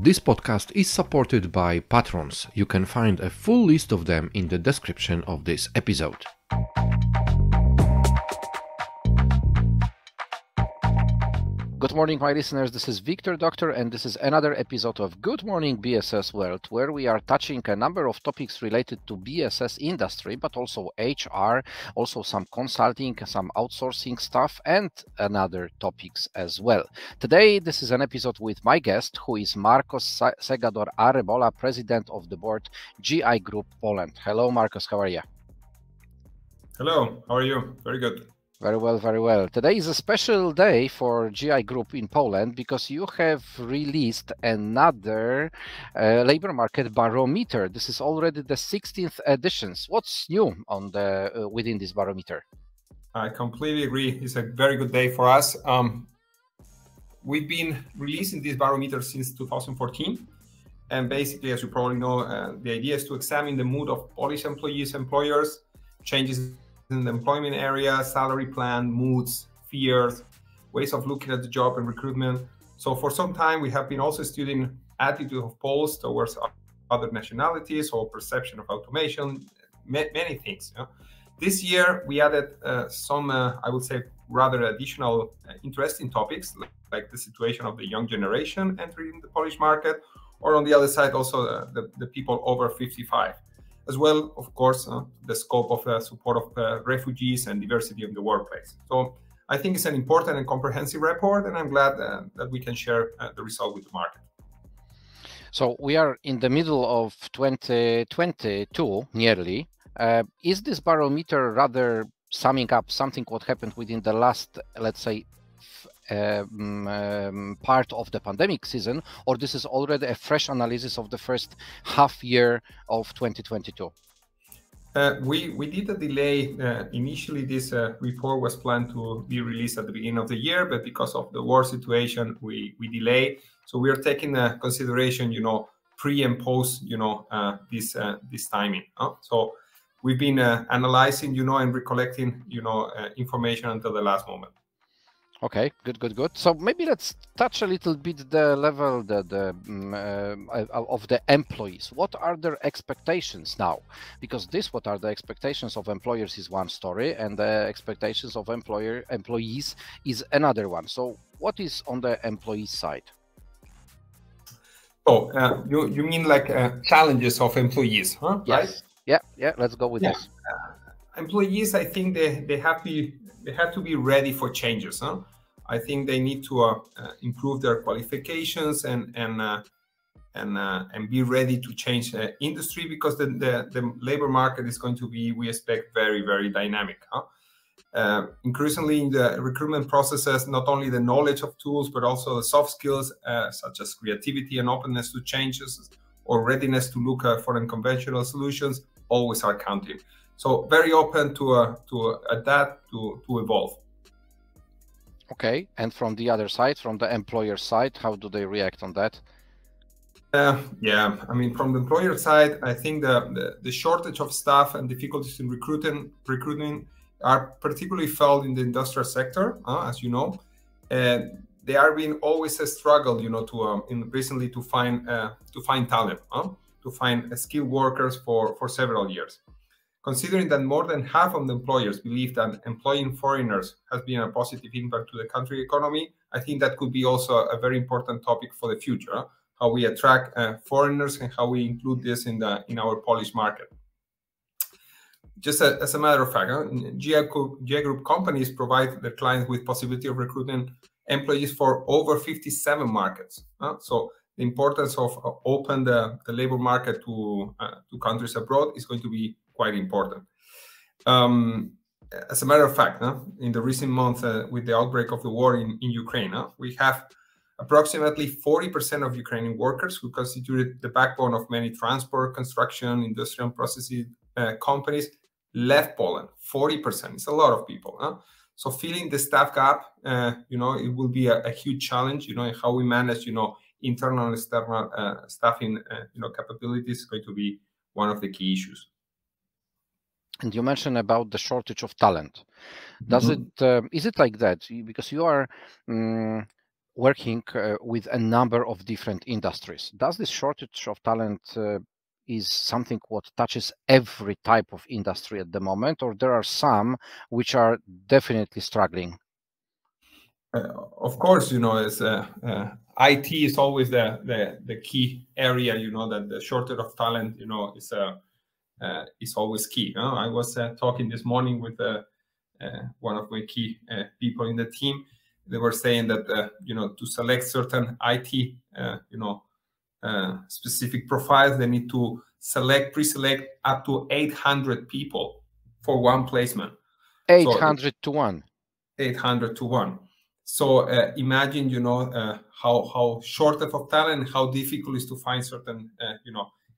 This podcast is supported by patrons. You can find a full list of them in the description of this episode. Good morning, my listeners. This is Wiktor Doktor, and this is another episode of Good Morning BSS World, where we are touching a number of topics related to BSS industry, but also HR, also some consulting, some outsourcing stuff, and other topics as well. Today, this is an episode with my guest, who is Marcos Segador Arrebola, President of the Board, GI Group Poland. Hello, Marcos. How are you? Hello. How are you? Very good. Very well, very well. Today is a special day for GI Group in Poland because you have released another Labor Market Barometer. This is already the 16th edition. What's new on the within this barometer? I completely agree. It's a very good day for us. We've been releasing this barometer since 2014. And basically, as you probably know, the idea is to examine the mood of Polish employees, employers, changes in the employment area, salary plan, moods, fears, ways of looking at the job and recruitment. So for some time, we have been also studying attitude of Poles towards other nationalities or perception of automation, many things. You know? This year, we added some, I would say, rather additional interesting topics, like the situation of the young generation entering the Polish market, or on the other side, also the people over 55. As well, of course, the scope of support of refugees and diversity in the workplace. So I think it's an important and comprehensive report, and I'm glad that we can share the result with the market. So we are in the middle of 2022, nearly. Is this barometer rather summing up something what happened within the last, let's say, part of the pandemic season, or this is already a fresh analysis of the first half year of 2022? We did a delay. Initially, this report was planned to be released at the beginning of the year, but because of the war situation, we delay. So we are taking consideration, pre and post, this timing. So we've been analyzing, and recollecting, information until the last moment. Okay, good. So maybe let's touch a little bit the level of the employees. What are their expectations now? Because what are the expectations of employers is one story, and the expectations of employees is another one. So what is on the employee side? Oh, you mean like challenges of employees, huh? Yes. Right? Yeah. Let's go with this. Employees, I think they have to be ready for changes. Huh? I think they need to improve their qualifications and be ready to change industry, because the labor market is going to be, we expect, very, very dynamic. Huh? Increasingly in the recruitment processes, not only the knowledge of tools, but also the soft skills such as creativity and openness to changes, or readiness to look for unconventional solutions, always are counting. So very open to adapt, to evolve. Okay, and from the other side, from the employer side, how do they react on that? I mean, from the employer side, I think the shortage of staff and difficulties in recruiting are particularly felt in the industrial sector, as you know. They are being always a struggle, recently to find talent, to find skilled workers for several years. Considering that more than half of the employers believe that employing foreigners has been a positive impact to the country economy, I think that could be also a very important topic for the future, how we attract foreigners and how we include this in our Polish market. Just as a matter of fact, GI Group companies provide their clients with possibility of recruiting employees for over 57 markets. So the importance of open the labor market to countries abroad is going to be quite important. As a matter of fact, in the recent months, with the outbreak of the war in Ukraine, we have approximately 40% of Ukrainian workers, who constituted the backbone of many transport, construction, industrial processing companies, left Poland. 40%. It's a lot of people. So filling the staff gap, it will be a huge challenge. In how we manage, internal and external staffing, capabilities is going to be one of the key issues. And you mentioned about the shortage of talent. Is it like that? Because you are working with a number of different industries. Does this shortage of talent is something what touches every type of industry at the moment, or there are some which are definitely struggling? Of course, it's IT is always the key area. That the shortage of talent, is always key. I was talking this morning with one of my key people in the team. They were saying that to select certain IT specific profiles, they need to pre-select up to 800 people for one placement. 800 to 1. 800 to 1. So imagine, how shortage of talent, how difficult it is to find certain,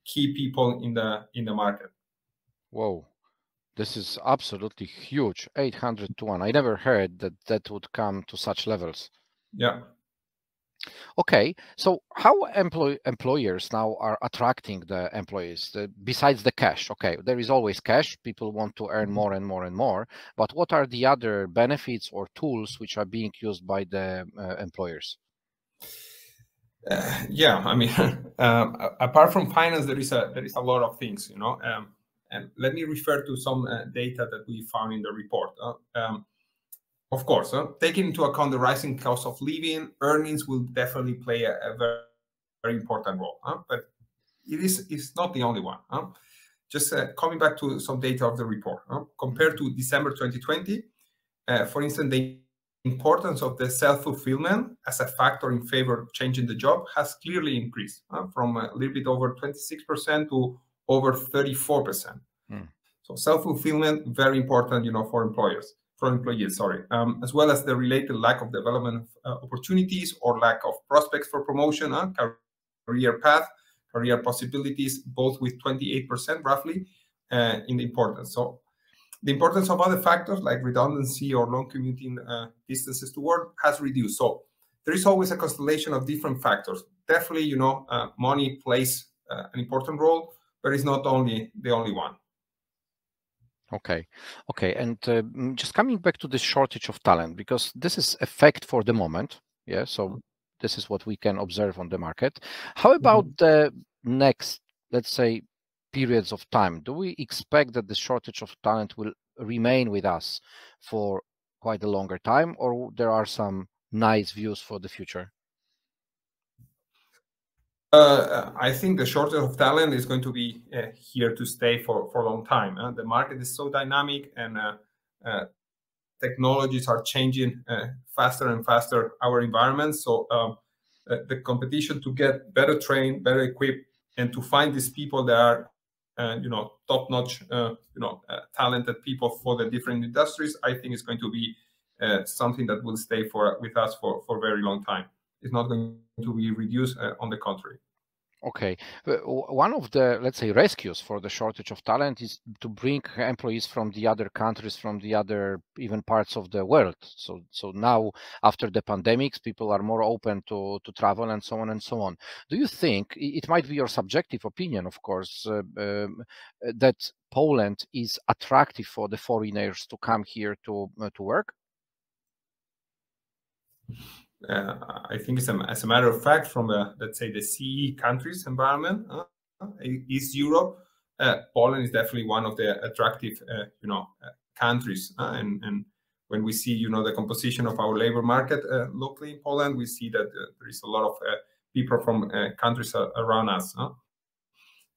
key people in the market. Whoa, this is absolutely huge. 800 to 1. I never heard that would come to such levels. Yeah. Okay, so how employers now are attracting the employees besides the cash? Okay, there is always cash. People want to earn more and more and more. But what are the other benefits or tools which are being used by the employers? Yeah, I mean, apart from finance, there is a lot of things, and let me refer to some data that we found in the report. Of course, taking into account the rising cost of living, earnings will definitely play a very, very important role. But it's not the only one. Just coming back to some data of the report, compared to December 2020, for instance, the importance of the self-fulfillment as a factor in favor of changing the job has clearly increased from a little bit over 26% to over 34%. So self-fulfillment, very important, for employees, as well as the related lack of development opportunities or lack of prospects for promotion, career path, career possibilities, both with 28% roughly in the importance. So the importance of other factors like redundancy or long commuting distances to work has reduced. So there is always a constellation of different factors. Definitely, money plays an important role, but it's not the only one. Okay. And just coming back to this shortage of talent, because this is a fact for the moment. Yeah. So this is what we can observe on the market. How about the next, let's say, periods of time? Do we expect that the shortage of talent will remain with us for quite a longer time, or there are some nice views for the future? I think the shortage of talent is going to be here to stay for a long time. The market is so dynamic, and technologies are changing faster and faster our environment. So the competition to get better trained, better equipped, and to find these people that are top-notch, talented people for the different industries, I think is going to be something that will stay with us for a very long time. It's not going to be reduced, on the contrary. Okay. One of the, let's say, rescues for the shortage of talent is to bring employees from the other countries, from the other even parts of the world. So now, after the pandemics, people are more open to travel and so on and so on. Do you think, it might be your subjective opinion, of course, that Poland is attractive for the foreigners to come here to work? I think as a matter of fact, from let's say the CE countries environment, East Europe, Poland is definitely one of the attractive countries. And when we see the composition of our labor market locally in Poland, we see that there is a lot of people from countries around us.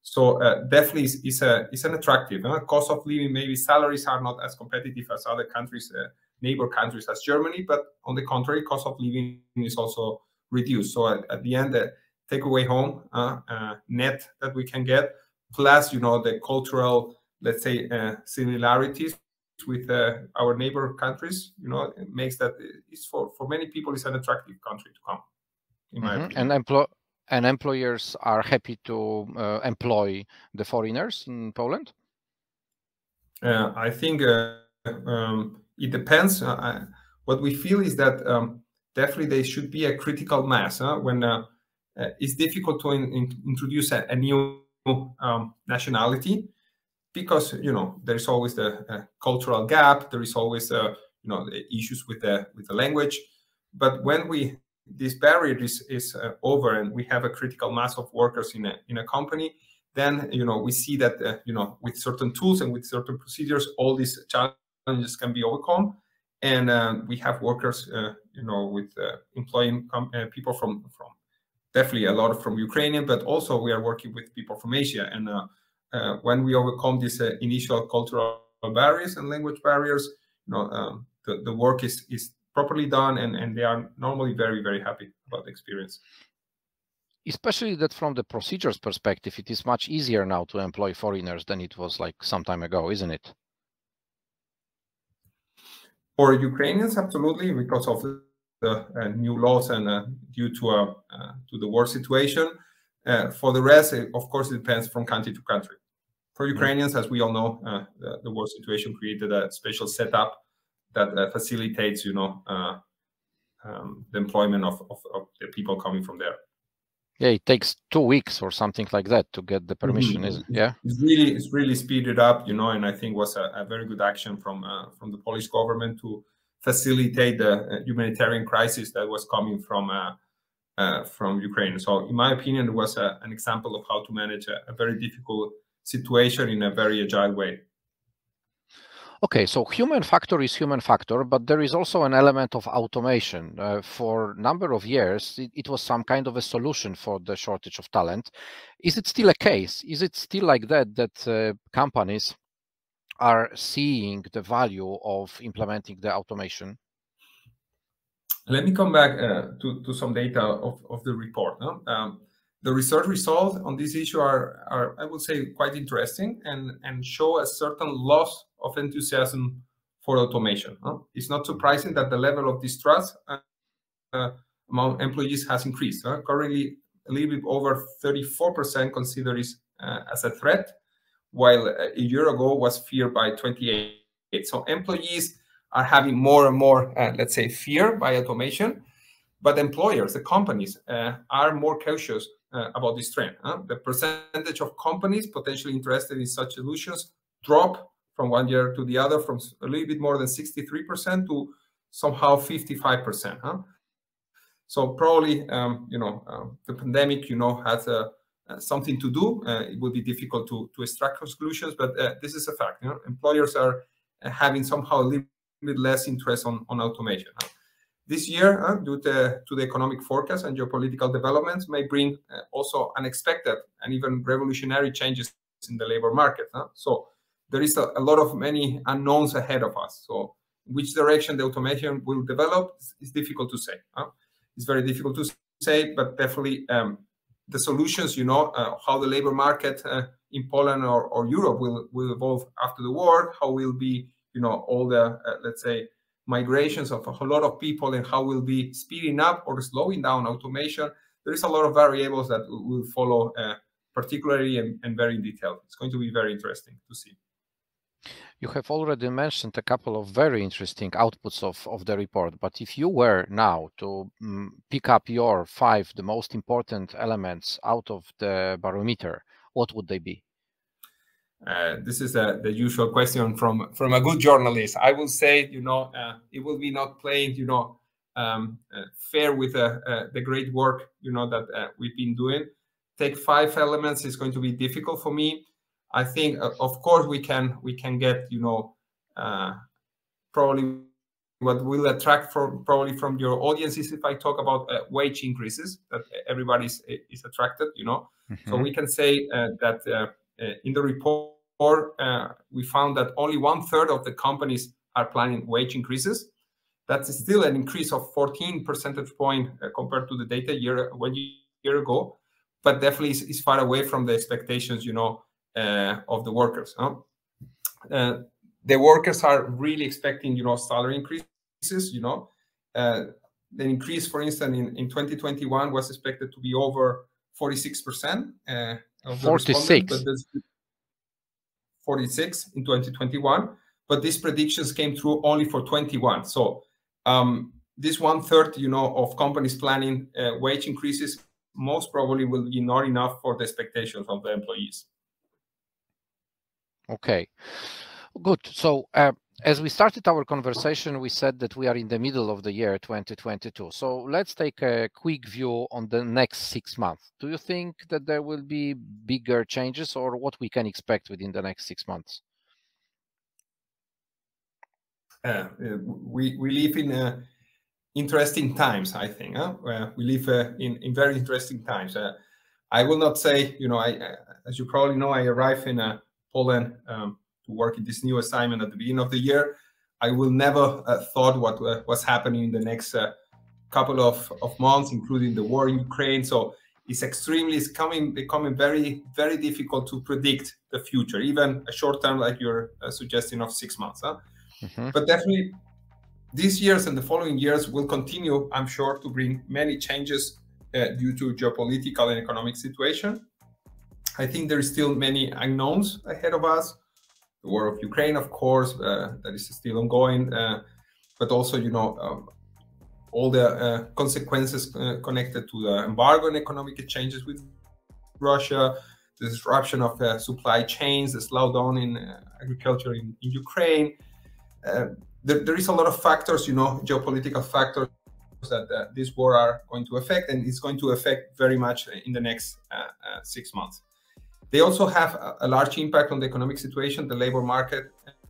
So definitely it's an attractive cost of living. Maybe salaries are not as competitive as other countries, neighbor countries as Germany, but on the contrary, cost of living is also reduced. So at the end, the takeaway home net that we can get, plus the cultural, let's say, similarities with our neighbor countries, it makes that it's for many people it's an attractive country to come, in my opinion. And employers are happy to employ the foreigners in Poland? I think it depends. What we feel is that definitely there should be a critical mass when it's difficult to introduce a new nationality, because there is always the cultural gap. There is always the issues with the language. But when we this barrier is over and we have a critical mass of workers in a company, then we see that with certain tools and with certain procedures, all these challenges can be overcome, and we have workers with employing people from definitely a lot from Ukrainian, but also we are working with people from Asia, and when we overcome these initial cultural barriers and language barriers, the work is properly done, and they are normally very, very happy about the experience. Especially that from the procedures perspective, it is much easier now to employ foreigners than it was like some time ago, isn't it? For Ukrainians, absolutely, because of the new laws and due to the war situation. For the rest, of course, it depends from country to country. For Ukrainians, as we all know, the war situation created a special setup that facilitates, the employment of the people coming from there. Yeah, it takes 2 weeks or something like that to get the permission, isn't it? Yeah, it's really speeded up, and I think was a very good action from the Polish government to facilitate the humanitarian crisis that was coming from Ukraine. So, in my opinion, it was an example of how to manage a very difficult situation in a very agile way. Okay, so human factor is human factor, but there is also an element of automation. For a number of years, it was some kind of a solution for the shortage of talent. Is it still a case? Is it still like that companies are seeing the value of implementing the automation? Let me come back to some data of the report. The research results on this issue are, I would say, quite interesting and show a certain loss of enthusiasm for automation. It's not surprising that the level of distrust among employees has increased. Currently, a little bit over 34% consider it as a threat, while a year ago was feared by 28%. So employees are having more and more, let's say, fear by automation, but employers, the companies, are more cautious about this trend. The percentage of companies potentially interested in such solutions drop from one year to the other, from a little bit more than 63% to somehow 55%. So probably, the pandemic, has something to do. It will be difficult to extract solutions, but this is a fact. Employers are having somehow a little bit less interest on automation. This year, due to the economic forecast and geopolitical developments, may bring also unexpected and even revolutionary changes in the labor market. So there is a lot of many unknowns ahead of us. So which direction the automation will develop is difficult to say. It's very difficult to say, but definitely the solutions, how the labor market in Poland or Europe will evolve after the war, how will be, all the, let's say, migrations of a lot of people and how we'll be speeding up or slowing down automation. There is a lot of variables that will follow particularly and very detailed. It's going to be very interesting to see. You have already mentioned a couple of very interesting outputs of the report, but if you were now to pick up your 5 the most important elements out of the barometer, what would they be? This is the usual question from a good journalist. I will say, it will be not playing, fair with the great work, that we've been doing. Take 5 elements is going to be difficult for me. I think, of course, we can get, probably what will attract probably from your audience is if I talk about wage increases that everybody is attracted, Mm-hmm. So we can say that in the report, we found that only 1/3 of the companies are planning wage increases. That's still an increase of 14 percentage point compared to the data 1 year ago, but definitely is far away from the expectations, of the workers. The workers are really expecting, salary increases. The increase, for instance, in 2021 was expected to be over 46%. 46. But 46 in 2021, but these predictions came through only for 21. So this 1/3, of companies planning wage increases most probably will be not enough for the expectations of the employees. Okay, good. So As we started our conversation, we said that we are in the middle of the year 2022. So let's take a quick view on the next 6 months. Do you think that there will be bigger changes, or what we can expect within the next 6 months? We live in interesting times, I think. We live in very interesting times. I will not say, as you probably know, I arrived in Poland to work in this new assignment at the beginning of the year. I will never thought what was happening in the next couple of months, including the war in Ukraine. So it's becoming very, very difficult to predict the future, even a short term like you're suggesting of 6 months. But definitely these years and the following years will continue, I'm sure, to bring many changes due to geopolitical and economic situation. I think there is still many unknowns ahead of us. The war of Ukraine, of course, that is still ongoing, but also, all the consequences connected to the embargo and economic changes with Russia, the disruption of supply chains, the slowdown in agriculture in Ukraine. There is a lot of factors, geopolitical factors that this war are going to affect, and it's going to affect very much in the next 6 months. They also have a large impact on the economic situation, the labor market,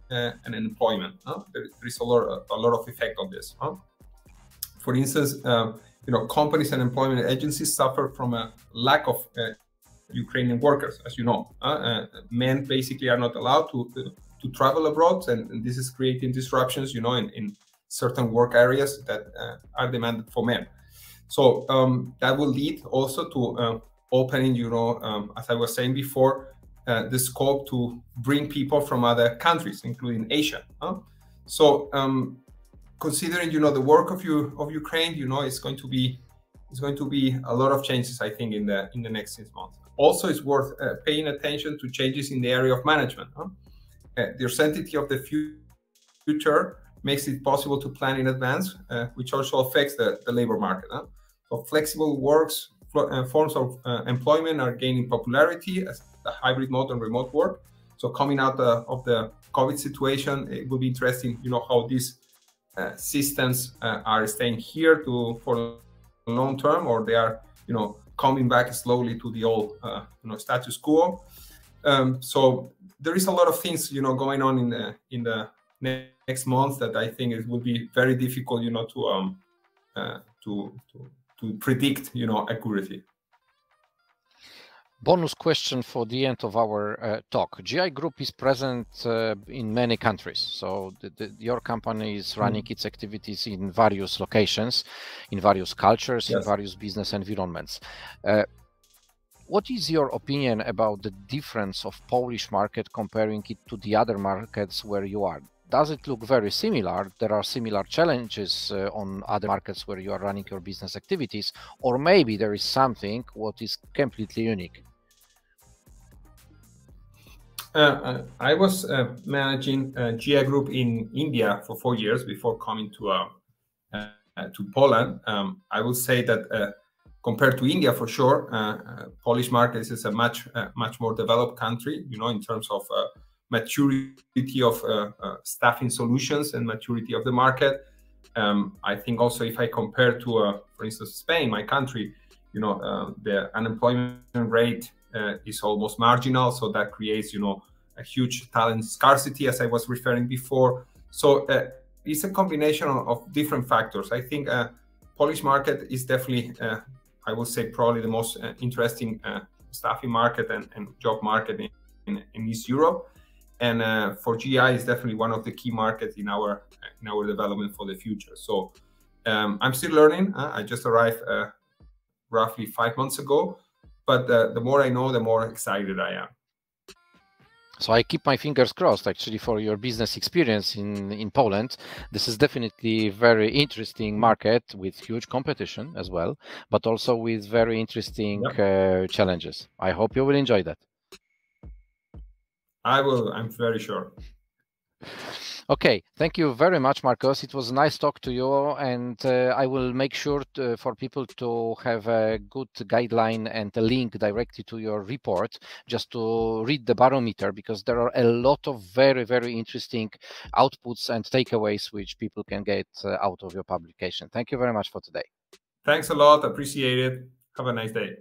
and employment. There is a lot of effect on this. For instance, companies and employment agencies suffer from a lack of Ukrainian workers, as you know. Men basically are not allowed to travel abroad, and this is creating disruptions, in certain work areas that are demanded for men. So that will lead also to opening, as I was saying before, the scope to bring people from other countries, including Asia. So considering, the work of Ukraine, it's going to be a lot of changes, I think, in the next 6 months. Also, it's worth paying attention to changes in the area of management. The uncertainty of the future makes it possible to plan in advance, which also affects the labor market. So flexible forms of employment are gaining popularity as the hybrid mode and remote work. So coming out of the COVID situation, it will be interesting, how these systems are staying here for long term, or they are, coming back slowly to the old, status quo. So there is a lot of things, going on in the next months that I think it will be very difficult, to predict, accurately. Bonus question for the end of our talk. GI Group is present in many countries. So your company is running its activities in various locations, in various cultures, yes, in various business environments. What is your opinion about the difference of Polish market comparing it to the other markets where you are? Does it look very similar? There are similar challenges on other markets where you are running your business activities, or maybe there is something what is completely unique? I was managing GI Group in India for 4 years before coming to Poland. I would say that compared to India, for sure, Polish market is a much more developed country, in terms of maturity of staffing solutions and maturity of the market. I think also if I compare to, for instance, Spain, my country, the unemployment rate is almost marginal. So that creates, a huge talent scarcity, as I was referring before. So it's a combination of different factors. I think Polish market is definitely, I would say, probably the most interesting staffing market and job market in East Europe. And for GI, it's definitely one of the key markets in our development for the future. So I'm still learning. I just arrived roughly 5 months ago, but the more I know, the more excited I am. So I keep my fingers crossed, actually, for your business experience in Poland. This is definitely a very interesting market with huge competition as well, but also with very interesting challenges. I hope you will enjoy that. I will, I'm very sure. Okay, thank you very much, Marcos. It was a nice talk to you, and I will make sure for people to have a good guideline and a link directly to your report just to read the barometer, because there are a lot of very, very interesting outputs and takeaways which people can get out of your publication. Thank you very much for today. Thanks a lot. Appreciate it. Have a nice day.